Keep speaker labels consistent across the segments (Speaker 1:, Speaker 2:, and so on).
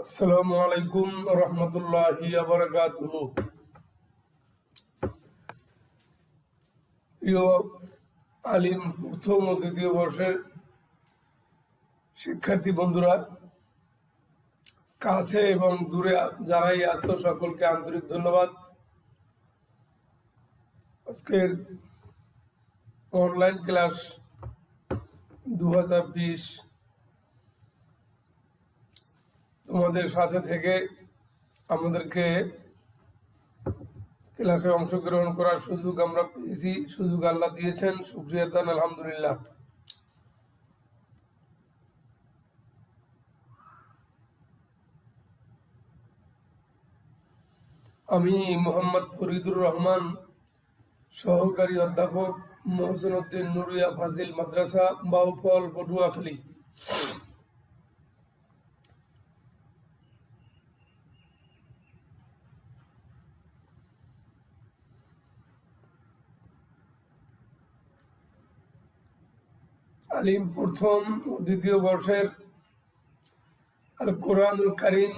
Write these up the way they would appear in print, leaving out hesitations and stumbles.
Speaker 1: আসসালামু আলাইকুম রহমতুল্লাহি ওয়া বারাকাতুহু। প্রিয় আলিম প্রথম ও দ্বিতীয় বর্ষের শিক্ষার্থী বন্ধুরা, কাছে এবং দূরে যারাই আছো সকলকে আন্তরিক ধন্যবাদ। আজকের অনলাইন ক্লাস 2020 তোমাদের সাথে থেকে আমাদেরকে ক্লাসে অংশগ্রহণ করার সুযোগ আমরা পেয়েছি। সুযোগ আল্লাহ দিয়েছেন, শুকরিয়া দান আলহামদুলিল্লাহ। আমি মোহাম্মদ ফরিদুর রহমান, সহকারী অধ্যাপক, মহসিন উদ্দিন নুরিয়া ফাজিল মাদ্রাসা, বাউফল, পটুয়াখালী। আলিম প্রথম ও দ্বিতীয় বর্ষের আল কোরআনুল কারীম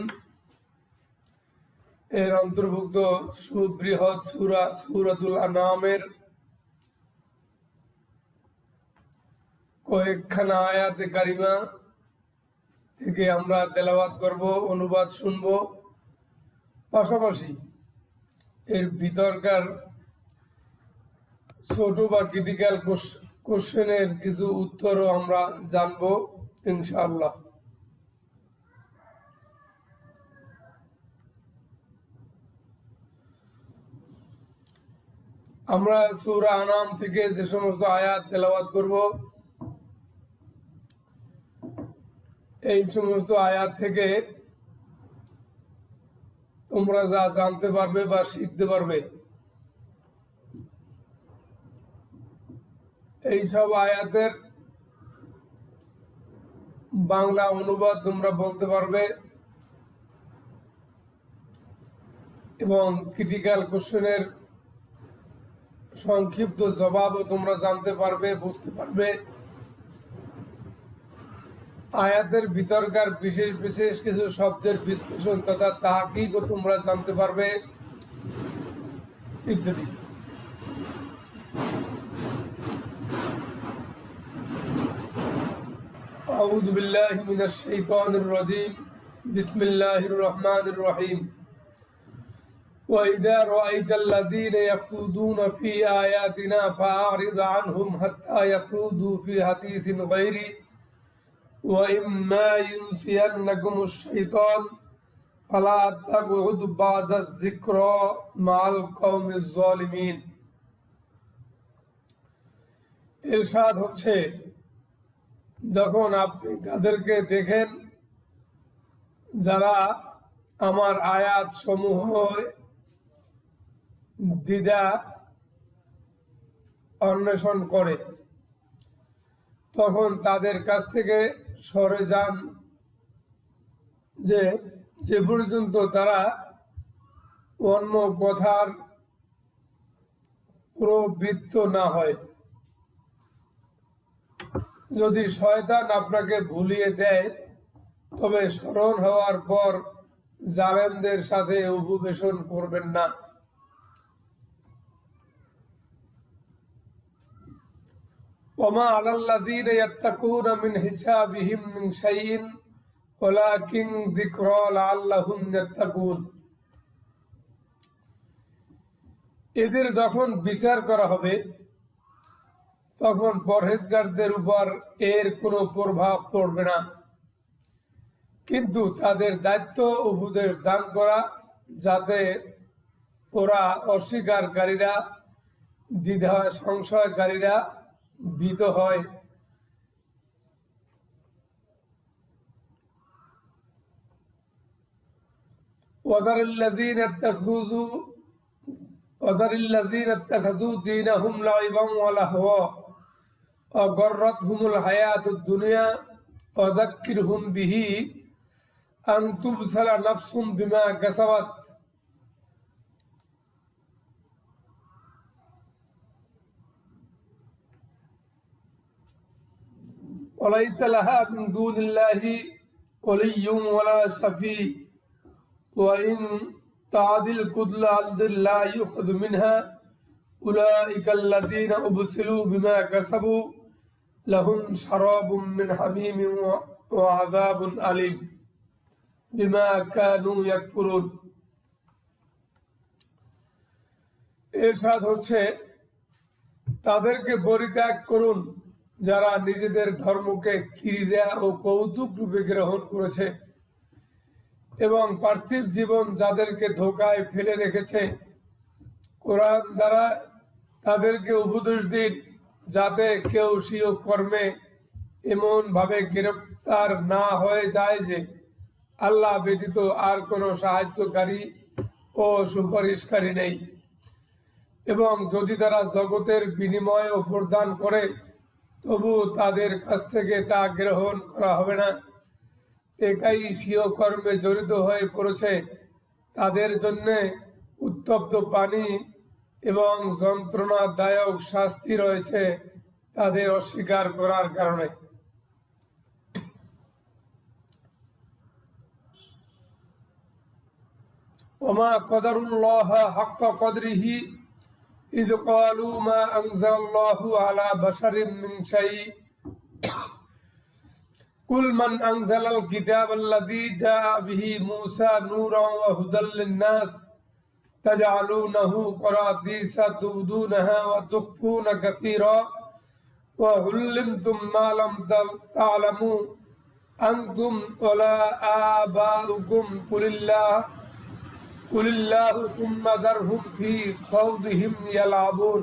Speaker 1: এর অন্তর্ভুক্ত সুবৃহৎ সূরা সূরাতুল আনআমের কয়েকখানা আয়াতে কারিমা থেকে আমরা তেলাওয়াত করব, অনুবাদ শুনব। পাশাপাশি এর ভিতরকার ছোট বা ক্রিটিক্যাল কোশ্চেনের কিছু উত্তরও আমরা জানব ইনশাআল্লাহ। আমরা সূরা আনাম থেকে যে সমস্ত আয়াত তেলাওয়াত করব, এই সমস্ত আয়াত থেকে তোমরা যা জানতে পারবে বা শিখতে পারবে, এই সব আয়াতের বাংলা অনুবাদ তোমরা বলতে পারবে এবং ক্রিটিক্যাল কোশ্চেনের সংক্ষিপ্ত জবাবও তোমরা জানতে পারবে, বুঝতে পারবে। আয়াতের ভিতরকার বিশেষ বিশেষ কিছু শব্দের বিশ্লেষণ তথা তাহকিকও তোমরা জানতে পারবে ইত্যাদি। আউযু বিল্লাহি মিনাশ শাইতানির রাজীম। বিসমিল্লাহির রহমানির রহিম। وَإِذَا رَأَيْتَ الَّذِينَ يَخُوضُونَ فِي آيَاتِنَا فَأَعْرِضْ عَنْهُمْ حَتَّى يَخُوضُوا فِي حَدِيثٍ غَيْرِهِ وَإِمَّا يُنسِيَنَّكُمُ الشَّيْطَانُ فَلَا تَقْعُدُوا بَعْدَ الذِّكْرَىٰ مَعَ الْقَوْمِ الظَّالِمِينَ। ইরশাদ হচ্ছে, যখন আপনি তাদেরকে দেখেন যারা আমার আয়াত সমূহ দ্বিধা অন্বেষণ করে, তখন তাদের কাছ থেকে সরে যান, যে পর্যন্ত তারা অন্য কথার প্রবৃত্ত না হয়। যদি শয়তান আপনাকে ভুলিয়ে দেয়, তবে স্মরণ হওয়ার পর জালেমদের সাথে উপবেশন করবেন না। ওমা আলাল্লাযীনা ইয়াত্তাকুনা মিন হিসাবিহিম মিন শাইইন ওয়ালাকিন যিকরা লাআল্লাহুম ইয়াত্তাকুন। এদের যখন বিচার করা হবে, তখন পরহেজগারদের উপর এর কোনো প্রভাব পড়বে না, কিন্তু তাদের দায়িত্ব উপদেশ দান করা, যাতে ওরা অস্বীকারীরা, দ্বিধা সংশয়কারীরা ভীত হয়। وَذَرِ الَّذِينَ اتَّخَذُوا دِينَهُمْ لَعِبًا وَلَهْوًا وَغَرَّتْهُمُ الْحَيَاةُ الدُّنْيَا وَذَكِّرْهُمْ بِهِ أَن تُبْصَرَ نَفْسٌ بِمَا كَسَبَتْ وَلَيْسَ لَهَا مِن دُونِ اللَّهِ ولي ولا شفيع وإن تعدل كل عبد لا يؤخذ منها أولئك الذين أبسلوا بما كسبوا لهم شراب من حميم وعذاب أليم بما كانوا يكفرون। এরশাদ হচ্ছে, তাদেরকে পরিত্যাগ করুন যারা নিজেদের ধর্মকে ক্রীড়া ও কৌতুক রূপে গ্রহণ করেছে এবং পার্থিব জীবন যাদেরকে ধোকায় ফেলে রেখেছে। কোরআন দ্বারা তাদেরকে উপদেশ দিন যাতে কেউ স্বীয় কর্মে এমন ভাবে গ্রেফতার না হয়ে যায় যে আল্লাহ ব্যতীত আর কোনো সাহায্যকারী ও সুপারিশকারী নেই, এবং যদি তারা জগতের বিনিময়ে প্রদান করে তবু তাদের কাছ থেকে তা গ্রহণ করা হবে না। একাই স্বীয় কর্মে জড়িত হয়ে পড়েছে, তাদের জন্য উত্তপ্ত পানি এবং যন্ত্রণাদায়ক শাস্তি রয়েছে তাদের অস্বীকার করার কারণে। ওমা কদরুল্লাহ হাক্কা কদরিহি ইয ক্বালু মা আনজালাল্লাহু আলা বাশারিন মিন শাইইন কুল মান আনজালাল কিতাবাল্লাযী জাআ বিহি মূসা নূরান ওয়া হুদাল লিন-নাস তাজআলুনাহু করাতিসা তুবদুনাহা ওয়া তুখফুনা কাসীরা ওয়া উল্লিমতুম মা লাম তা'লামু আনতুম ওয়ালা আবাউকুম কুলিল্লাহু সুম্মা দারহুম ফি খাওদিহিম ইয়ালাবুন।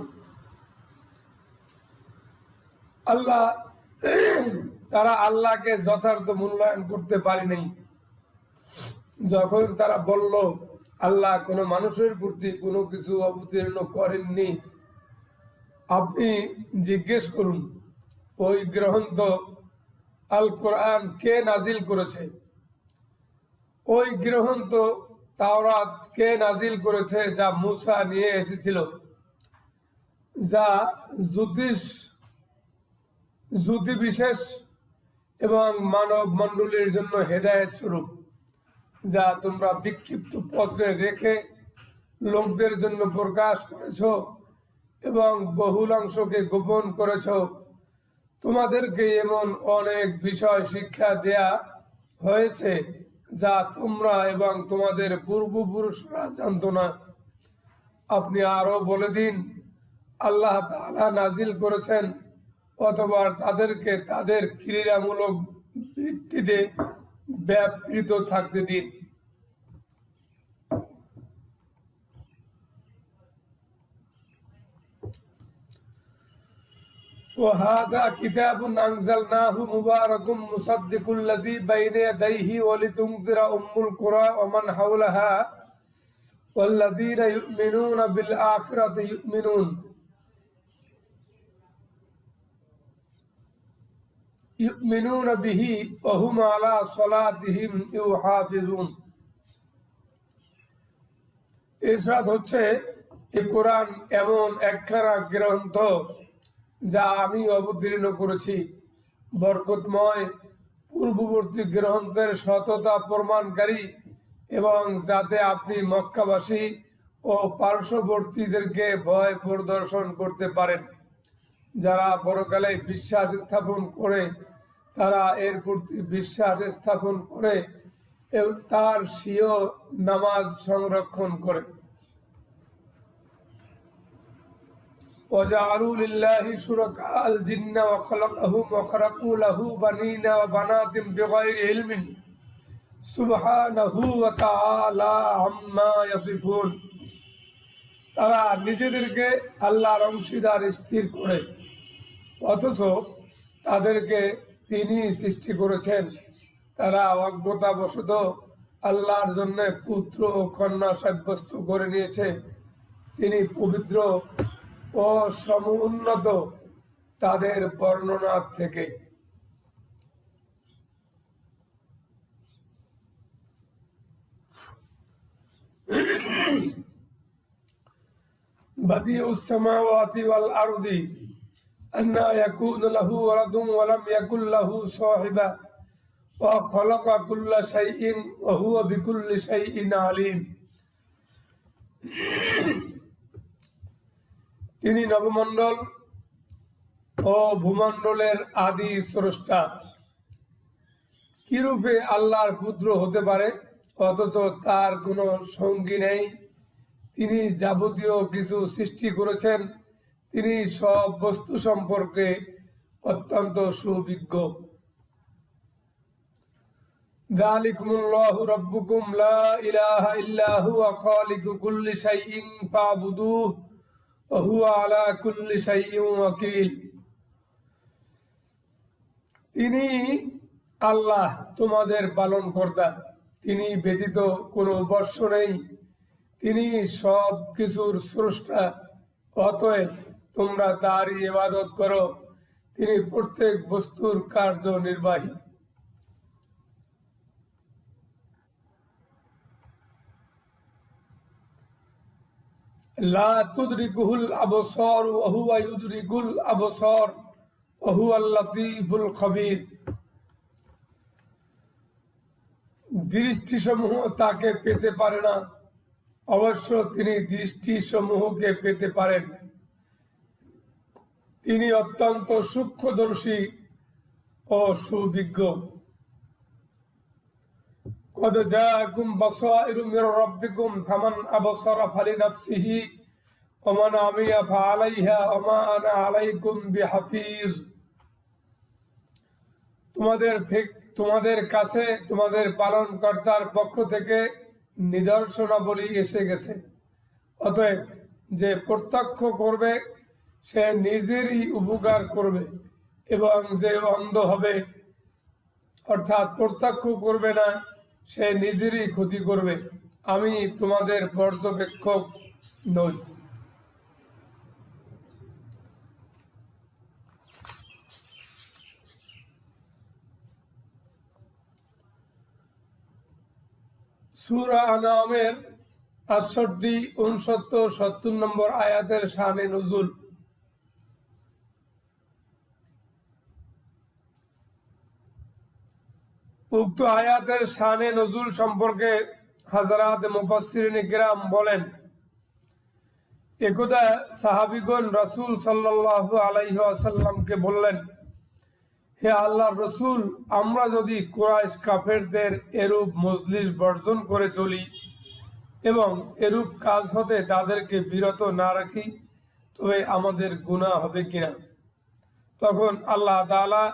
Speaker 1: তারা আল্লাহকে যথার্থ মূল্যায়ন করতে পারেনি যখন তারা বলল আল্লাহ কোনো মানুষের প্রতি কোনো কিছু অবতীর্ণ করেননি। আপনি জিজ্ঞেস করুন, ওই গ্রন্থ আল কোরআন কে নাজিল করেছে? ওই গ্রন্থ তাওরাত কে নাজিল করেছে যা মূসা নিয়ে এসেছিল, যা জ্যোতি বিশেষ এবং মানব মণ্ডলীর জন্য হেদায়েত স্বরূপ, যা তোমরা বিক্ষিপ্ত পত্রে রেখে লোকদের জন্য প্রকাশ করেছ এবং বহুলাংশকে গোপন করেছ। তোমাদেরকে এমন অনেক বিষয় শিক্ষা দেয়া হয়েছে যা তোমরা এবং তোমাদের পূর্বপুরুষরা জানত না। আপনি আরো বলে দিন, আল্লাহ তাআলা নাজিল করেছেন, অথবা তাদেরকে তাদের ক্রীড়ামূলক বৃত্তিতে ব্যাপৃত থাকতে দিন। وهذا كتاب أنزلناه مبارك مصدق الذي بين يديه ولتنذر أم القرى ومن حولها والذين يؤمنون بالآخرة يؤمنون به وهم على صلاتهم يحافظون। ইরশাদ হচ্ছে, এই কোরআন এমন একখানা গ্রন্থ যা আমি অবতীর্ণ করেছি, বরকতময়, পূর্ববর্তী গ্রন্থের সততা প্রমাণকারী, এবং যাতে আপনি মক্কাবাসী ও পার্শ্ববর্তীদেরকে ভয় প্রদর্শন করতে পারেন। যারা পরকালে বিশ্বাস স্থাপন করে তারা এর প্রতি বিশ্বাস স্থাপন করে তার স্বীয় নামাজ সংরক্ষণ করে। وجعلوا لله شركاء الجن وخلقهم وخرقوا له بنين وبنات بغير علم سبحانه وتعالى عما يصفون। তারা নিজেদেরকে আল্লাহর অংশীদার স্থির করে, অথচ তাদেরকে তিনি সৃষ্টি করেছেন। তারা অজ্ঞতাবশত আল্লাহর জন্য পুত্র ও কন্যা সাব্যস্ত করে নিয়েছে। তিনি পবিত্র ও সমুন্নত তাদের বর্ণনা থেকে। বাদিউস সামাওয়াতি ওয়াল আরদি আন্না ইয়াকুনু লাহু ওয়ালাদুন ওয়া লাম ইয়াকুল লাহু সাহিবা ওয়া কুল্লা শাইইন ওয়া হুয়া বিকুল্লি শাইইন আলিম। তিনি নবমণ্ডল ও ভূমণ্ডলের আদি স্রষ্টা। কিরূপে আল্লাহর পুত্র হতে পারে অথচ তার কোনো সঙ্গী নেই? তিনি যাবতীয় কিছু সৃষ্টি করেছেন, তিনি সব বস্তু সম্পর্কে অত্যন্ত সুবিজ্ঞ। যালিকুমুল্লাহু রাব্বুকুম লা ইলাহা ইল্লা হুয়া খালিকু কুল্লি শাইইন ফাবুদুহু ওয়া হুয়া আলা কুল্লি শাইইন ওয়াকিল। তিনি আল্লাহ তোমাদের পালনকর্তা, তিনি ব্যতীত কোনো উপাস্য নেই, তিনি সব কিছুর স্রষ্টা, অতএব তোমরা তারই ইবাদত করো, তিনি প্রত্যেক বস্তুর কার্যনির্বাহী। লা তুদরিকুহুল আবসার ওয়া হুয়া ইউদরিকুল আবসার ওয়া হুয়াল লাতীফুল খবীর। দৃষ্টিসমূহ তাকে পেতে পারে না, অবশ্য তিনি দৃষ্টিসমূহকে পেতে পারেন। তিনি অত্যন্ত সূক্ষ্মদর্শী ও সুবিজ্ঞ। কদ জাআকুম বাসাইরু মির রাব্বিকুম ফামান আবসারা ফালিনাফসিহি ওয়া মান আমিয়া ফাআলাইহা ওয়া মা আনা আলাইকুম বিহাফিজ। তোমাদের কাছে তোমাদের পালনকর্তার পক্ষ থেকে নিদর্শনাবলী এসে গেছে, অতএব যে প্রত্যক্ষ করবে সে নিজেরই উপকার করবে, এবং যে অন্ধ হবে অর্থাৎ প্রত্যক্ষ করবে না সে নিজেরই ক্ষতি করবে। আমি তোমাদের পর্যবেক্ষক নই। সূরা আনআমের ৬৮, ৬৯, ৭০ নম্বর আয়াতের শানে নুজুল। উক্ত আয়াতের শানে নজুল সম্পর্কে হযরত মুফাসসিরিন কিরাম বলেন, একদা সাহাবীগণ রাসূল সাল্লাল্লাহু আলাইহি ওয়াসাল্লামকে বললেন, হে আল্লাহর রাসূল, আমরা যদি কুরাইশ কাফেরদের এরূপ মজলিস বর্জন করে চলি এবং এরূপ কাজ হতে তাদেরকে বিরত না রাখি তবে আমাদের গুনাহ হবে কিনা? তখন আল্লাহ তাআলা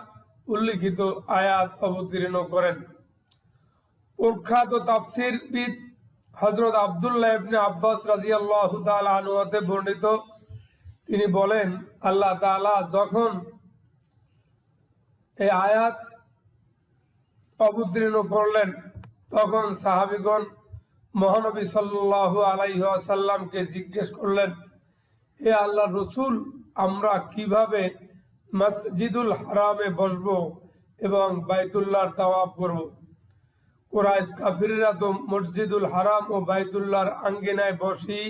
Speaker 1: উল্লিখিত আয়াত অবতীর্ণ করেন। প্রখ্যাত তাফসীরবিদ হযরত আব্দুল্লাহ ইবনে আব্বাস রাদিয়াল্লাহু তাআলা আনহু হতে বর্ণিত, তিনি বলেন, আল্লাহ তাআলা যখন এই আয়াত অবতীর্ণ করলেন তখন সাহাবীগণ মহানবী সাল্লাল্লাহু আলাইহি ওয়াসাল্লামকে জিজ্ঞেস করলেন, হে আল্লাহর রাসূল, আমরা কিভাবে মসজিদুল হারামে বসবো এবং বাইতুল্লাহর তাওয়াফ করব? কুরাইশ কাফিররা তো মসজিদুল হারাম ও বাইতুল্লাহর আঙ্গিনায় বসি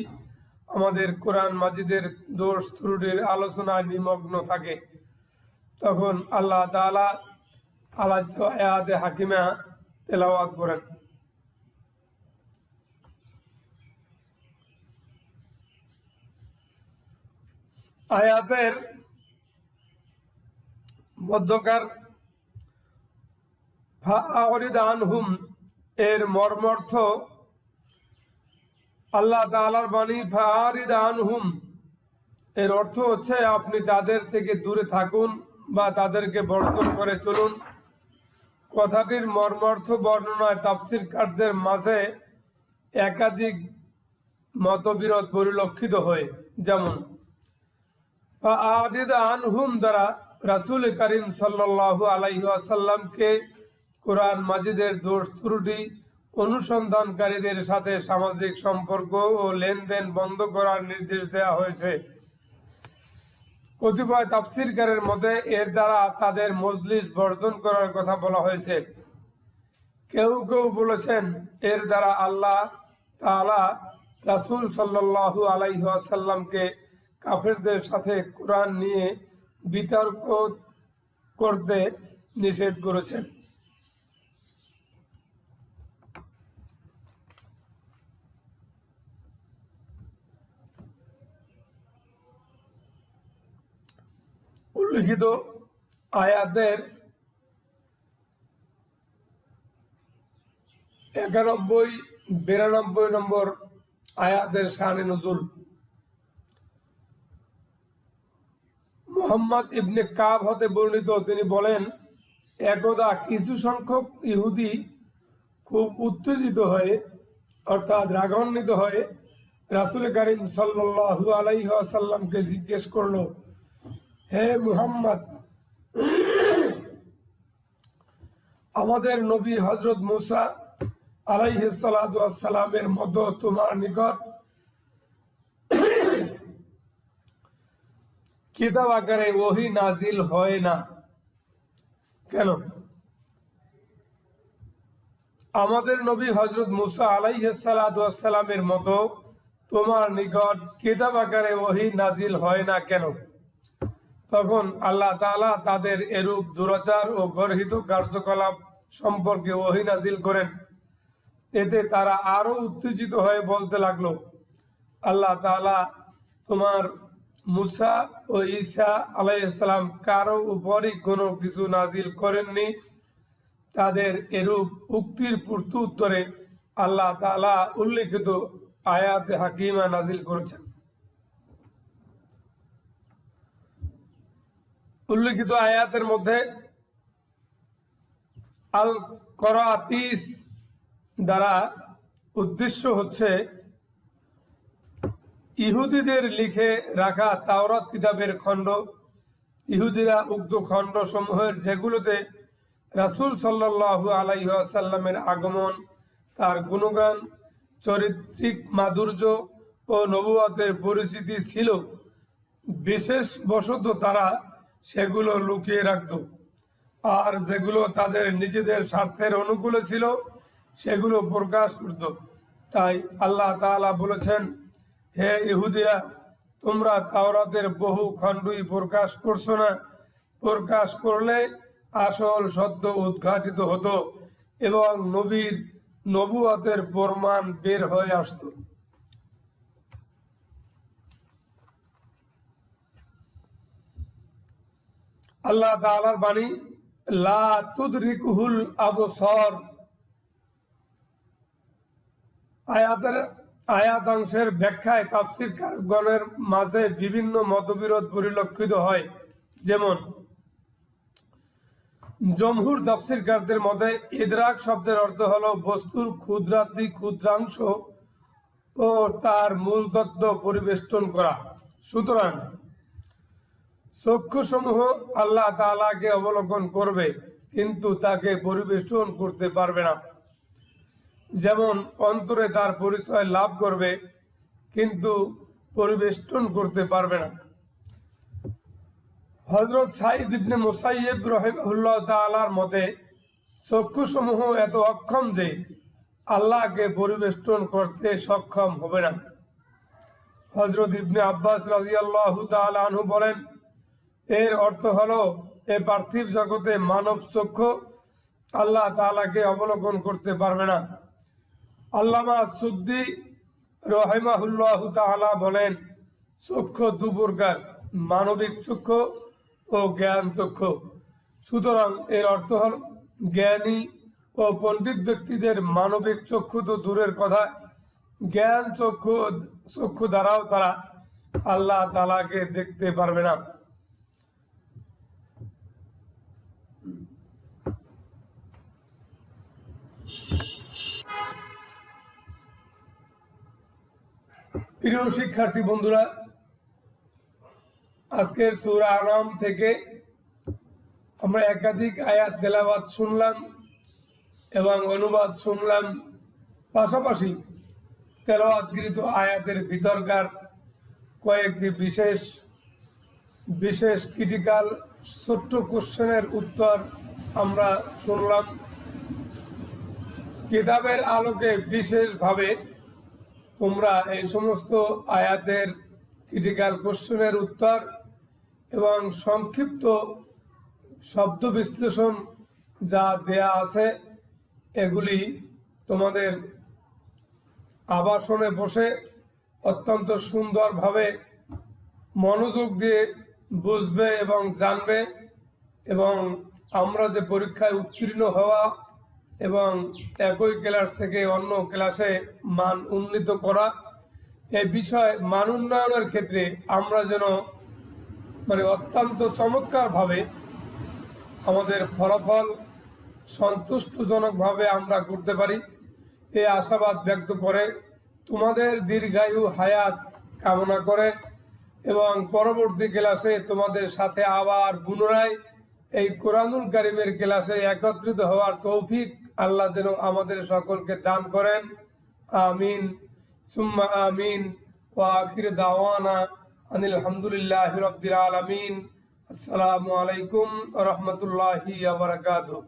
Speaker 1: আমাদের কোরআন মাজিদের দোষ ত্রুটির আলোচনায় নিমগ্ন থাকে। তখন আল্লাহ তাআলা আলাজ্য আয়াতে হাকিমা তেলাওয়াত করেন। আয়াতের মধ্যকার ফাআরিদ আনহুম এর মর্মার্থ, আল্লাহ তাআলার বাণী ফাআরিদ আনহুম এর অর্থ হচ্ছে আপনি তাদের থেকে দূরে থাকুন বা তাদেরকে বর্জন করে চলুন। কথাটির মর্মার্থ বর্ণনায় তাফসীরকারদের মাঝে একাধিক মতবিরোধ পরিলক্ষিত হয়। যেমন ফাআরিদ আনহুম দ্বারা রাসূল করিম সাল্লাল্লাহু আলাইহি ওয়াসাল্লামকে কোরআন মাজিদের দোষ ত্রুটি অনুসন্ধানকারীদের সাথে সামাজিক সম্পর্ক ও লেনদেন বন্ধ করার নির্দেশ দেওয়া হয়েছে। কতিপয় তাফসীরকারের মতে এর দ্বারা তাদের মজলিস বর্জন করার কথা বলা হয়েছে। কেউ কেউ বলেছেন এর দ্বারা আল্লাহ তাআলা রাসূল সাল্লাল্লাহু আলাইহি ওয়াসাল্লামকে কাফেরদের সাথে কোরআন নিয়ে বিতর্ক করতে নিষেধ করেছেন। উল্লিখিত আয়াতের 91-92 নম্বর আয়াতের শানে নুজুল। মুহাম্মদ ইবনে কাব হতে বর্ণিত, তিনি বলেন, একদা কিছু সংখ্যক ইহুদি খুব উত্তেজিত হয়ে অর্থাৎ রাগান্বিত হয়ে রাসূল করিম সাল্লাল্লাহু আলাইহি ওয়াসাল্লামকে জিজ্ঞেস করলো, হে মুহাম্মদ, আমাদের নবী হযরত মুসা আলাইহিস সালাতু ওয়াস সালামের মতো তোমার নিকট কিতাব আকারে ওহী নাজিল হয় না কেন? আমাদের নবী হযরত মুসা আলাইহিস সালাতু ওয়াস সালামের মতো তোমার নিকট কিতাব আকারে ওহী নাজিল হয় না কেন? তখন আল্লাহ তাআলা তাদের এরূপ দুরাচার ও গর্হিত কার্যকলাপ সম্পর্কে ওহী নাজিল করেন। এতে তারা আরো উত্তেজিত হয়ে বলতে লাগলো, আল্লাহ তাআলা তোমার মুসা ও ঈসা আলাইহিস সালাম কারো উপরই কোনো কিছু নাজিল করেননি। তাদের এরূপ উক্তির প্রত্যুত্তরে আল্লাহ তাআলা উল্লিখিত আয়াতে হাকিমা নাজিল করেছেন। উল্লিখিত আয়াতের মধ্যে আল করাতিস দ্বারা উদ্দেশ্য হচ্ছে ইহুদিদের লিখে রাখা তাওরাত কিতাবের খণ্ড। ইহুদিরা উক্ত খণ্ড সমূহের যেগুলোতে রাসূল সাল্লাল্লাহু আলাইহি ওয়াসাল্লামের আগমন, তার গুণগান, চরিত্রিক মাধুর্য ও নবুয়তের পরিচিতি ছিল, বিশেষ বশত তারা সেগুলো লুকিয়ে রাখত। আর যেগুলো তাদের নিজেদের স্বার্থের অনুকূলে ছিল সেগুলো প্রকাশ করত। তাই আল্লাহ তাআলা বলেছেন, হে ইহুদিরা, তোমরা তাওরাতের বহু খণ্ডই প্রকাশ করছো না। প্রকাশ করলে আসল সত্য উদ্ঘাটিত হতো এবং নবীর নবুয়তের প্রমাণ বের হয়ে আসত। আল্লাহ তাআলার বাণী, লা তুদরিকুহুল আবসার, আয়াতাংশের ব্যাখ্যায় তাফসীরকারগণের মাঝে বিভিন্ন মতবিরোধ পরিলক্ষিত হয়। যেমন জমহুর তাফসীরকারদের মতে ইদরাক শব্দের অর্থ হলো বস্তুর ক্ষুদ্রাতি ক্ষুদ্রাংশ ও তার মূল তত্ত্ব পরিবেষ্টন করা। সুতরাং চক্ষুসমূহ আল্লাহ তাআলাকে অবলোকন করবে কিন্তু তাকে পরিবেষ্টন করতে পারবে না। যেমন অন্তরে তার পরিচয় লাভ করবে কিন্তু পরিবেষ্টন করতে পারবে না। হযরত সাঈদ ইবনে মুসাইয়্যিব রাহিমাহুল্লাহ তাআলার মতে চক্ষুসমূহ এত অক্ষম যে আল্লাহকে পরিবেষ্টন করতে সক্ষম হবে না। হযরত ইবনে আব্বাস রাদিয়াল্লাহু তাআলা আনহু বলেন, এর অর্থ হলো এ পার্থিব জগতে মানব চক্ষু আল্লাহ তাআলাকে অবলোকন করতে পারবে না। আল্লামা সুদ্দী রাহিমাহুল্লাহু তাআলা বলেন, চক্ষু দু প্রকার, মানবিক চক্ষু ও জ্ঞান চক্ষু। সুতরাং এর অর্থ হল জ্ঞানী ও পণ্ডিত ব্যক্তিদের মানবিক চক্ষু তো দূরের কথা, জ্ঞান চক্ষু দ্বারাও তারা আল্লাহ তাআলাকে দেখতে পারবে না। প্রিয় শিক্ষার্থী বন্ধুরা, আজকের সূরা আনাম থেকে আমরা একাধিক আয়াত তেলাওয়াত শুনলাম এবং অনুবাদ শুনলাম। পাশাপাশি তেলাওয়াতকৃত আয়াতের ভিতরকার কয়েকটি বিশেষ ক্রিটিক্যাল ছোট্ট কোশ্চেনের উত্তর আমরা শুনলাম। কিতাবের আলোকে বিশেষভাবে তোমরা এই সমস্ত আয়াতের ক্রিটিক্যাল কোশ্চেনের উত্তর এবং সংক্ষিপ্ত শব্দ বিশ্লেষণ যা দেয়া আছে এগুলি তোমাদের আবাসনে বসে অত্যন্ত সুন্দরভাবে মনোযোগ দিয়ে বুঝবে এবং জানবে, এবং আমরা যে পরীক্ষায় উত্তীর্ণ হওয়া এবং একই ক্লাস থেকে অন্য ক্লাসে মান উন্নীত করা, এই বিষয় মান উন্নয়নের ক্ষেত্রে আমরা যেন অত্যন্ত চমৎকারভাবে আমাদের ফলাফল সন্তুষ্টজনকভাবে আমরা করতে পারি, এই আশাবাদ ব্যক্ত করে তোমাদের দীর্ঘায়ু হায়াত কামনা করে এবং পরবর্তী ক্লাসে তোমাদের সাথে আবার পুনরায় এই কোরআনুল কারীমের ক্লাসে একত্রিত হওয়ার তৌফিক আল্লাহ যেন আমাদের সকলকে দান করেন। আমিন সুম্মা আমিন। ওয়া আখির দাওয়ানা আনিল হামদুলিল্লাহি রাব্বিল আলামিন। আসসালামু আলাইকুম ওয়া রাহমাতুল্লাহি ওয়া বারাকাতুহু।